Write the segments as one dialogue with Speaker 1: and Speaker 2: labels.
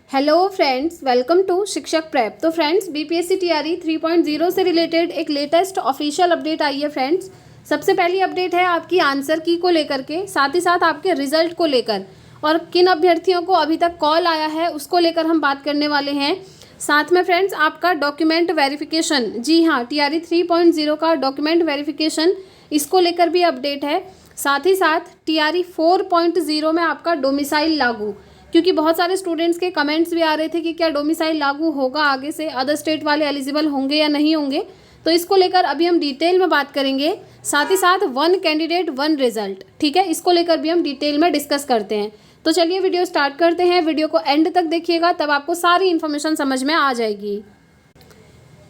Speaker 1: Hello friends, welcome to शिक्षक prep. तो friends, BPSC TRE 3.0 से रिलेटेड एक लेटेस्ट ऑफिशियल अपडेट आई है। फ्रेंड्स, सबसे पहली अपडेट है आपकी आंसर की को लेकर के, साथ ही साथ आपके रिजल्ट को लेकर, और किन अभ्यर्थियों को अभी तक कॉल आया है उसको लेकर हम बात करने वाले हैं। साथ में फ्रेंड्स आपका डॉक्यूमेंट वेरिफिकेशन, जी हाँ, टीआरई 3.0 का डॉक्यूमेंट वेरिफिकेशन, इसको लेकर भी अपडेट है। साथ ही साथ टीआरई 4.0 में आपका डोमिसाइल लागू, क्योंकि बहुत सारे स्टूडेंट्स के कमेंट्स भी आ रहे थे कि क्या डोमिसाइल लागू होगा आगे से, अदर स्टेट वाले एलिजिबल होंगे या नहीं होंगे। तो इसको लेकर अभी हम डिटेल में बात करेंगे। साथ ही साथ 1 कैंडिडेट 1 रिजल्ट, ठीक है, इसको लेकर भी हम डिटेल में डिस्कस करते हैं। तो चलिए वीडियो स्टार्ट करते हैं। वीडियो को एंड तक देखिएगा, तब आपको सारी इन्फॉर्मेशन समझ में आ जाएगी।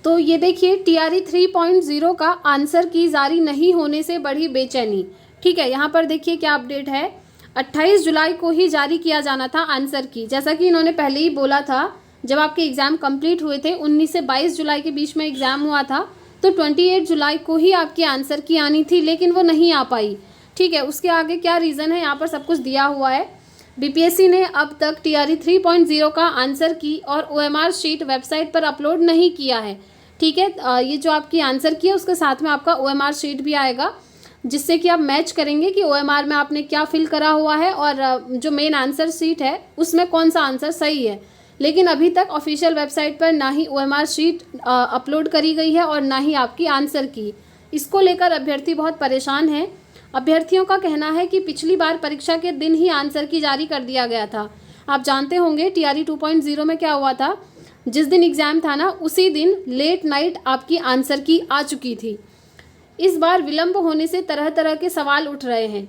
Speaker 1: तो ये देखिए, टीआरई 3.0 का आंसर की जारी नहीं होने से बढ़ी बेचैनी। ठीक है, यहाँ पर देखिए क्या अपडेट है। 28 जुलाई को ही जारी किया जाना था आंसर की, जैसा कि इन्होंने पहले ही बोला था। जब आपके एग्ज़ाम कंप्लीट हुए थे, 19 से 22 जुलाई के बीच में एग्ज़ाम हुआ था, तो 28 जुलाई को ही आपकी आंसर की आनी थी, लेकिन वो नहीं आ पाई। ठीक है, उसके आगे क्या रीज़न है यहाँ पर सब कुछ दिया हुआ है। बीपीएससी ने अब तक टीआरई 3.0 का आंसर की और ओएमआर शीट वेबसाइट पर अपलोड नहीं किया है। ठीक है, ये जो आपकी आंसर की है उसके साथ में आपका ओएमआर शीट भी आएगा, जिससे कि आप मैच करेंगे कि ओएमआर में आपने क्या फिल करा हुआ है और जो मेन आंसर शीट है उसमें कौन सा आंसर सही है। लेकिन अभी तक ऑफिशियल वेबसाइट पर ना ही ओएमआर शीट अपलोड करी गई है और ना ही आपकी आंसर की। इसको लेकर अभ्यर्थी बहुत परेशान हैं। अभ्यर्थियों का कहना है कि पिछली बार परीक्षा के दिन ही आंसर की जारी कर दिया गया था। आप जानते होंगे टीआरई 2.0 में क्या हुआ था, जिस दिन एग्ज़ाम था ना, उसी दिन लेट नाइट आपकी आंसर की आ चुकी थी। इस बार विलंब होने से तरह तरह के सवाल उठ रहे हैं।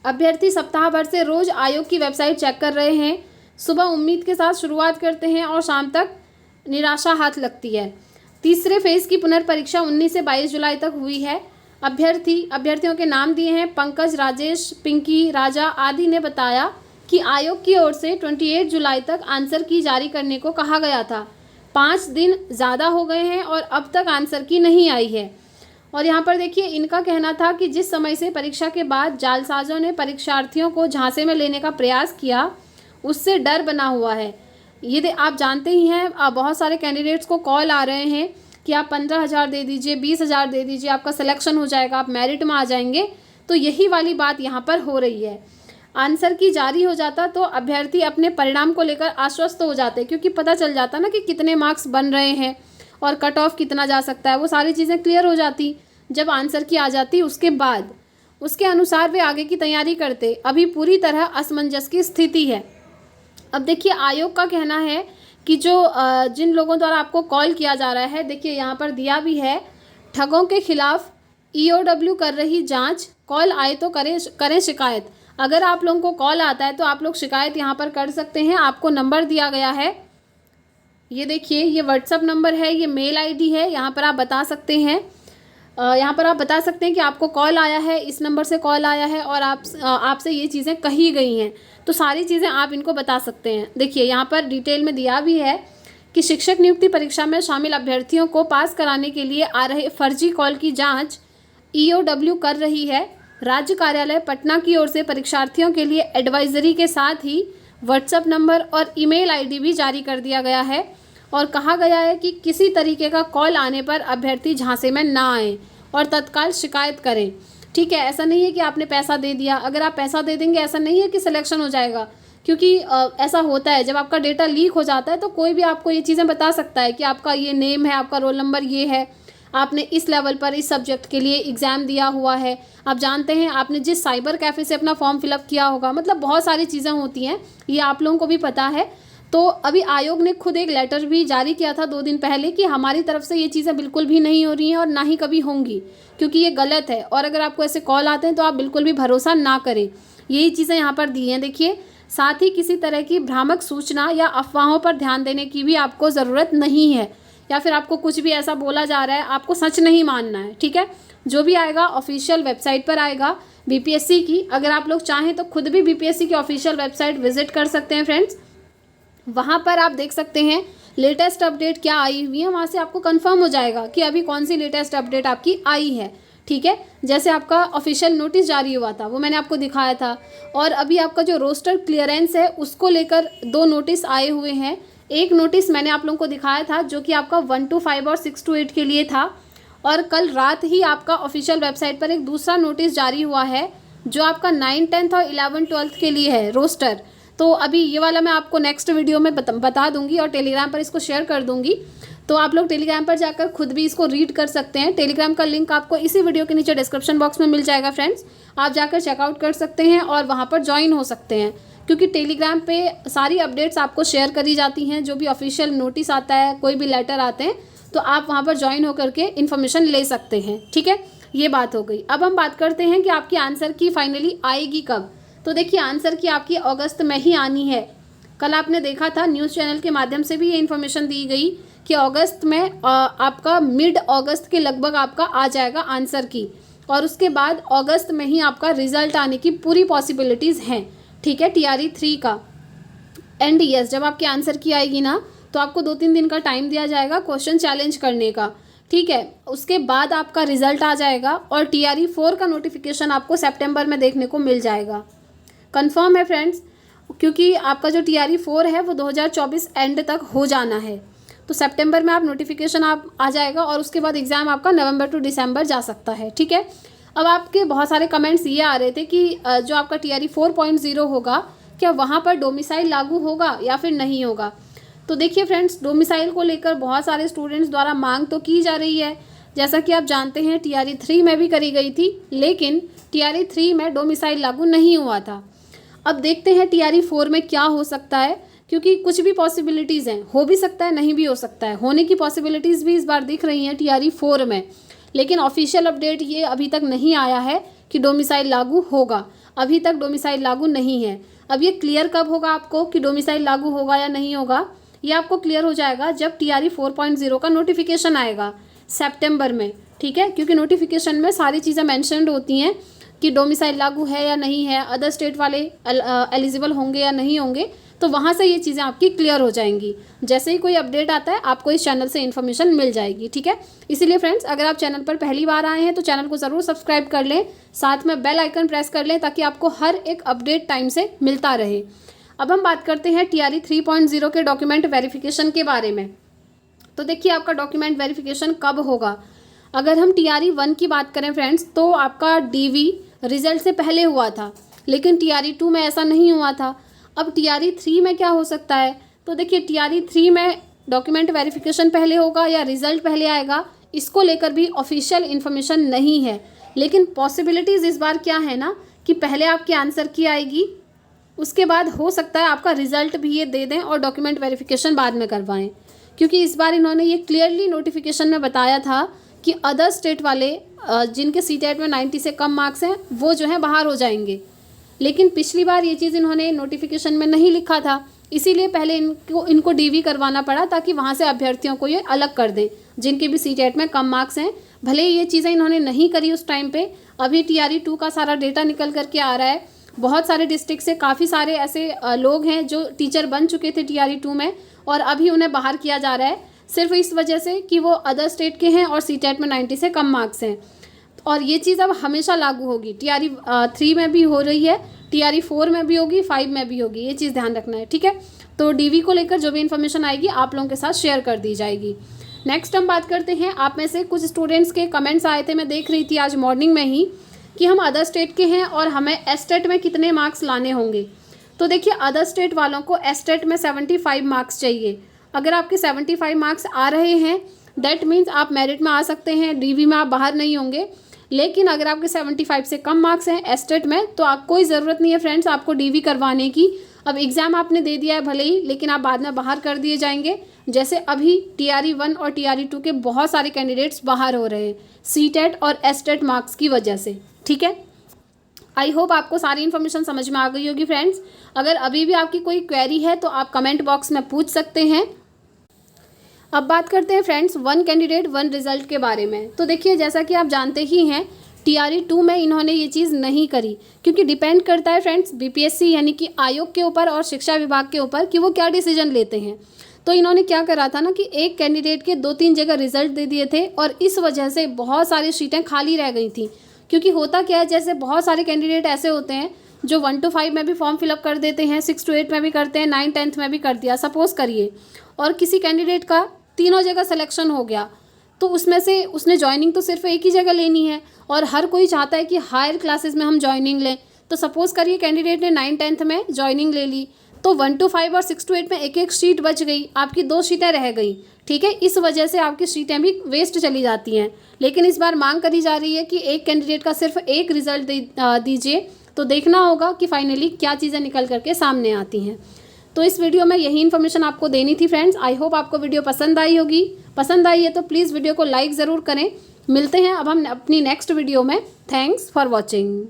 Speaker 1: अभ्यर्थी सप्ताह भर से रोज आयोग की वेबसाइट चेक कर रहे हैं। सुबह उम्मीद के साथ शुरुआत करते हैं और शाम तक निराशा हाथ लगती है। तीसरे फेज की पुनर्परीक्षा 19 से 22 जुलाई तक हुई है। अभ्यर्थियों के नाम दिए हैं पंकज, राजेश, पिंकी, राजा आदि ने बताया कि आयोग की ओर से 28 जुलाई तक आंसर की जारी करने को कहा गया था। 5 दिन ज़्यादा हो गए हैं और अब तक आंसर की नहीं आई है। और यहाँ पर देखिए, इनका कहना था कि जिस समय से परीक्षा के बाद जालसाजों ने परीक्षार्थियों को झांसे में लेने का प्रयास किया, उससे डर बना हुआ है। ये आप जानते ही हैं, बहुत सारे कैंडिडेट्स को कॉल आ रहे हैं कि आप 15,000 दे दीजिए, 20,000 दे दीजिए, आपका सिलेक्शन हो जाएगा, आप मेरिट में आ जाएंगे। तो यही वाली बात यहाँ पर हो रही है। आंसर की जारी हो जाता तो अभ्यर्थी अपने परिणाम को लेकर आश्वस्त हो जाते, क्योंकि पता चल जाता ना कि कितने मार्क्स बन रहे हैं और कट ऑफ कितना जा सकता है, वो सारी चीज़ें क्लियर हो जाती जब आंसर की आ जाती। उसके बाद उसके अनुसार वे आगे की तैयारी करते। अभी पूरी तरह असमंजस की स्थिति है। अब देखिए, आयोग का कहना है कि जो जिन लोगों द्वारा आपको कॉल किया जा रहा है, देखिए यहाँ पर दिया भी है, ठगों के खिलाफ ईओडब्ल्यू कर रही जांच, कॉल आए तो करें शिकायत। अगर आप लोगों को कॉल आता है तो आप लोग शिकायत यहाँ पर कर सकते हैं। आपको नंबर दिया गया है, ये देखिए, ये व्हाट्सअप नंबर है, ये मेल आईडी है। यहाँ पर आप बता सकते हैं, यहाँ पर आप बता सकते हैं कि आपको कॉल आया है, इस नंबर से कॉल आया है और आपसे ये चीज़ें कही गई हैं। तो सारी चीज़ें आप इनको बता सकते हैं। देखिए यहाँ पर डिटेल में दिया भी है कि शिक्षक नियुक्ति परीक्षा में शामिल अभ्यर्थियों को पास कराने के लिए आ रहे फर्जी कॉल की जाँच ईओडब्ल्यू कर रही है। राज्य कार्यालय पटना की ओर से परीक्षार्थियों के लिए एडवाइजरी के साथ ही व्हाट्सएप नंबर और ईमेल आईडी भी जारी कर दिया गया है और कहा गया है कि किसी तरीके का कॉल आने पर अभ्यर्थी झांसे में ना आए और तत्काल शिकायत करें। ठीक है, ऐसा नहीं है कि आपने पैसा दे दिया, अगर आप पैसा दे देंगे ऐसा नहीं है कि सिलेक्शन हो जाएगा, क्योंकि ऐसा होता है जब आपका डेटा लीक हो जाता है तो कोई भी आपको ये चीज़ें बता सकता है कि आपका ये नेम है, आपका रोल नंबर ये है, आपने इस लेवल पर इस सब्जेक्ट के लिए एग्ज़ाम दिया हुआ है, आप जानते हैं आपने जिस साइबर कैफ़े से अपना फॉर्म फिलअप किया होगा, मतलब बहुत सारी चीज़ें होती हैं, ये आप लोगों को भी पता है। तो अभी आयोग ने खुद एक लेटर भी जारी किया था 2 दिन पहले कि हमारी तरफ से ये चीज़ें बिल्कुल भी नहीं हो रही हैं और ना ही कभी होंगी, क्योंकि ये गलत है। और अगर आपको ऐसे कॉल आते हैं तो आप बिल्कुल भी भरोसा ना करें। यही चीज़ें यहाँ पर दी हैं। देखिए, साथ ही किसी तरह की भ्रामक सूचना या अफवाहों पर ध्यान देने की भी आपको ज़रूरत नहीं है, या फिर आपको कुछ भी ऐसा बोला जा रहा है आपको सच नहीं मानना है। ठीक है, जो भी आएगा ऑफिशियल वेबसाइट पर आएगा बीपीएससी की। अगर आप लोग चाहें तो खुद भी बीपीएससी की ऑफिशियल वेबसाइट विजिट कर सकते हैं फ्रेंड्स। वहाँ पर आप देख सकते हैं लेटेस्ट अपडेट क्या आई हुई है, वहाँ से आपको कंफर्म हो जाएगा कि अभी कौन सी लेटेस्ट अपडेट आपकी आई है। ठीक है। जैसे आपका ऑफिशियल नोटिस जारी हुआ था वो मैंने आपको दिखाया था, और अभी आपका जो रोस्टर क्लियरेंस है उसको लेकर 2 नोटिस आए हुए हैं। एक नोटिस मैंने आप लोगों को दिखाया था जो कि आपका 1 to 5 और 6 to 8 के लिए था, और कल रात ही आपका ऑफिशियल वेबसाइट पर एक दूसरा नोटिस जारी हुआ है जो आपका 9, 10 और 11, 12 के लिए है रोस्टर। तो अभी ये वाला मैं आपको नेक्स्ट वीडियो में बता दूंगी और टेलीग्राम पर इसको शेयर कर दूंगी, तो आप लोग टेलीग्राम पर जाकर खुद भी इसको रीड कर सकते हैं। टेलीग्राम का लिंक आपको इसी वीडियो के नीचे डिस्क्रिप्शन बॉक्स में मिल जाएगा फ्रेंड्स, आप जाकर चेकआउट कर सकते हैं और वहाँ पर ज्वाइन हो सकते हैं, क्योंकि टेलीग्राम पे सारी अपडेट्स आपको शेयर करी जाती हैं। जो भी ऑफिशियल नोटिस आता है, कोई भी लेटर आते हैं, तो आप वहाँ पर ज्वाइन होकर के इन्फॉर्मेशन ले सकते हैं, ठीक है। ये बात हो गई। अब हम बात करते हैं कि आपकी आंसर की फाइनली आएगी कब। तो देखिए आंसर की आपकी अगस्त में ही आनी है। कल आपने देखा था न्यूज़ चैनल के माध्यम से भी ये इन्फॉर्मेशन दी गई कि अगस्त में आपका मिड अगस्त के लगभग आपका आ जाएगा आंसर की, और उसके बाद अगस्त में ही आपका रिजल्ट आने की पूरी पॉसिबिलिटीज़ हैं, ठीक है, TRE 3 का। एंड यस, जब आपके आंसर की आएगी ना तो आपको 2-3 दिन का टाइम दिया जाएगा क्वेश्चन चैलेंज करने का, ठीक है। उसके बाद आपका रिजल्ट आ जाएगा और TRE 4 का नोटिफिकेशन आपको सितंबर में देखने को मिल जाएगा। कंफर्म है फ्रेंड्स, क्योंकि आपका जो TRE 4 है वो 2024 एंड तक हो जाना है, तो सितंबर में आप नोटिफिकेशन आप आ जाएगा और उसके बाद एग्ज़ाम आपका नवंबर टू दिसंबर जा सकता है, ठीक है। अब आपके बहुत सारे कमेंट्स ये आ रहे थे कि जो आपका TRE 4.0 होगा क्या वहाँ पर डोमिसाइल लागू होगा या फिर नहीं होगा। तो देखिए फ्रेंड्स, डोमिसाइल को लेकर बहुत सारे स्टूडेंट्स द्वारा मांग तो की जा रही है, जैसा कि आप जानते हैं TRE 3 में भी करी गई थी, लेकिन TRE 3 में डोमिसाइल लागू नहीं हुआ था। अब देखते हैं TRE 4 में क्या हो सकता है, क्योंकि कुछ भी पॉसिबिलिटीज़ हैं, हो भी सकता है नहीं भी हो सकता है, होने की पॉसिबिलिटीज़ भी इस बार दिख रही हैं TRE 4 में, लेकिन ऑफिशियल अपडेट ये अभी तक नहीं आया है कि डोमिसाइल लागू होगा। अभी तक डोमिसाइल लागू नहीं है। अब ये क्लियर कब होगा आपको कि डोमिसाइल लागू होगा या नहीं होगा, ये आपको क्लियर हो जाएगा जब TRE 4.0 का नोटिफिकेशन आएगा सितंबर में, ठीक है। क्योंकि नोटिफिकेशन में सारी चीज़ें मेंशन्ड होती हैं कि डोमिसाइल लागू है या नहीं है, अदर स्टेट वाले एलिजिबल होंगे या नहीं होंगे, तो वहाँ से ये चीज़ें आपकी क्लियर हो जाएंगी। जैसे ही कोई अपडेट आता है आपको इस चैनल से इन्फॉर्मेशन मिल जाएगी, ठीक है। इसीलिए फ्रेंड्स, अगर आप चैनल पर पहली बार आए हैं तो चैनल को ज़रूर सब्सक्राइब कर लें, साथ में बेल आइकन प्रेस कर लें ताकि आपको हर एक अपडेट टाइम से मिलता रहे। अब हम बात करते हैं TRE 3.0 के डॉक्यूमेंट वेरिफिकेशन के बारे में। तो देखिए आपका डॉक्यूमेंट वेरिफिकेशन कब होगा। अगर हम TRE 1 की बात करें फ्रेंड्स, तो आपका DV रिजल्ट से पहले हुआ था, लेकिन TRE 2 में ऐसा नहीं हुआ था। अब TRE 3 में क्या हो सकता है, तो देखिए TRE 3 में डॉक्यूमेंट वेरिफिकेशन पहले होगा या रिजल्ट पहले आएगा, इसको लेकर भी ऑफिशियल इन्फॉर्मेशन नहीं है। लेकिन पॉसिबिलिटीज़ इस बार क्या है ना कि पहले आपकी आंसर की आएगी, उसके बाद हो सकता है आपका रिजल्ट भी ये दे दें और डॉक्यूमेंट वेरिफिकेशन बाद में करवाएं, क्योंकि इस बार इन्होंने ये क्लियरली नोटिफिकेशन में बताया था कि अदर स्टेट वाले जिनके CTET में 90 से कम मार्क्स हैं वो जो है बाहर हो जाएंगे। लेकिन पिछली बार ये चीज़ इन्होंने नोटिफिकेशन में नहीं लिखा था, इसीलिए पहले इनको DV करवाना पड़ा ताकि वहाँ से अभ्यर्थियों को ये अलग कर दें जिनके भी CTET में कम मार्क्स हैं। भले ही ये चीज़ें इन्होंने नहीं करी उस टाइम पे, अभी TRE 2 का सारा डेटा निकल करके आ रहा है। बहुत सारे डिस्ट्रिक्ट से काफ़ी सारे ऐसे लोग हैं जो टीचर बन चुके थे TRE 2 में और अभी उन्हें बाहर किया जा रहा है, सिर्फ इस वजह से कि वो अदर स्टेट के हैं और CTET में 90 से कम मार्क्स हैं। और ये चीज़ अब हमेशा लागू होगी, TRE 3 में भी हो रही है, TRE 4 में भी होगी, 5 में भी होगी, ये चीज़ ध्यान रखना है, ठीक है। तो DV को लेकर जो भी इन्फॉर्मेशन आएगी आप लोगों के साथ शेयर कर दी जाएगी। नेक्स्ट हम बात करते हैं, आप में से कुछ स्टूडेंट्स के कमेंट्स आए थे, मैं देख रही थी आज मॉर्निंग में ही, कि हम अदर स्टेट के हैं और हमें एस्टेट में कितने मार्क्स लाने होंगे। तो देखिए अदर स्टेट वालों को एस्टेट में 75 मार्क्स चाहिए। अगर आपके 75 मार्क्स आ रहे हैं दैट मीन्स आप मेरिट में आ सकते हैं, DV में आप बाहर नहीं होंगे। लेकिन अगर आपके 75 से कम मार्क्स हैं एस्टेट में तो आप कोई ज़रूरत नहीं है फ्रेंड्स आपको DV करवाने की। अब एग्ज़ाम आपने दे दिया है भले ही, लेकिन आप बाद में बाहर कर दिए जाएंगे। जैसे अभी TRE 1 और TRE 2 के बहुत सारे कैंडिडेट्स बाहर हो रहे हैं CTET और एस्टेट मार्क्स की वजह से, ठीक है। आई होप आपको सारी इन्फॉर्मेशन समझ में आ गई होगी फ्रेंड्स। अगर अभी भी आपकी कोई क्वेरी है तो आप कमेंट बॉक्स में पूछ सकते हैं। अब बात करते हैं फ्रेंड्स 1 कैंडिडेट 1 रिजल्ट के बारे में। तो देखिए जैसा कि आप जानते ही हैं TRE 2 में इन्होंने ये चीज़ नहीं करी, क्योंकि डिपेंड करता है फ्रेंड्स BPSC यानी कि आयोग के ऊपर और शिक्षा विभाग के ऊपर कि वो क्या डिसीजन लेते हैं। तो इन्होंने क्या करा था ना कि एक कैंडिडेट के 2-3 जगह रिजल्ट दे दिए थे और इस वजह से बहुत सारी सीटें खाली रह गई थी। क्योंकि होता क्या है, जैसे बहुत सारे कैंडिडेट ऐसे होते हैं जो 1 to 5 में भी फॉर्म फिलअप कर देते हैं, 6 to 8 में भी करते हैं, 9 10th में भी कर दिया सपोज़ करिए, और किसी कैंडिडेट का तीनों जगह सिलेक्शन हो गया, तो उसमें से उसने ज्वाइनिंग तो सिर्फ एक ही जगह लेनी है और हर कोई चाहता है कि हायर क्लासेस में हम ज्वाइनिंग लें। तो सपोज़ करिए कैंडिडेट ने 9 10th में ज्वाइनिंग ले ली, तो 1 to 5 और 6 to 8 में एक एक सीट बच गई, आपकी 2 सीटें रह गई। ठीक है, इस वजह से आपकी सीटें भी वेस्ट चली जाती हैं। लेकिन इस बार मांग करी जा रही है कि एक कैंडिडेट का सिर्फ एक रिजल्ट दीजिए, तो देखना होगा कि फाइनली क्या चीज़ें निकल करके सामने आती हैं। तो इस वीडियो में यही इन्फॉर्मेशन आपको देनी थी फ्रेंड्स। आई होप आपको वीडियो पसंद आई होगी। पसंद आई है तो प्लीज़ वीडियो को लाइक ज़रूर करें। मिलते हैं अब हम अपनी नेक्स्ट वीडियो में। Thanks for watching.